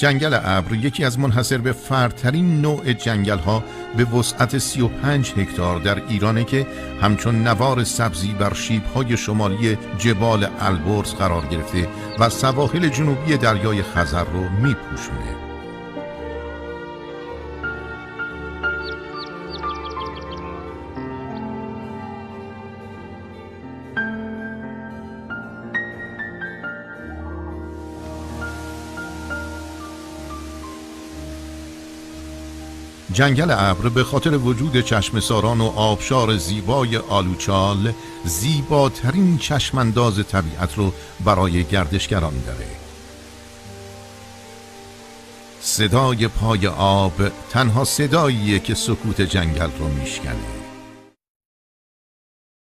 جنگل ابر یکی از منحصر به فردترین نوع جنگل‌ها به وسعت 35 هکتار در ایرانه که همچون نوار سبزی بر شیب‌های شمالی جبال البرز قرار گرفته و سواحل جنوبی دریای خزر رو می‌پوشونه. جنگل ابر به خاطر وجود چشمساران و آبشار زیبای آلوچال زیباترین چشمانداز طبیعت رو برای گردشگران داره. صدای پای آب تنها صداییه که سکوت جنگل رو میشکنه.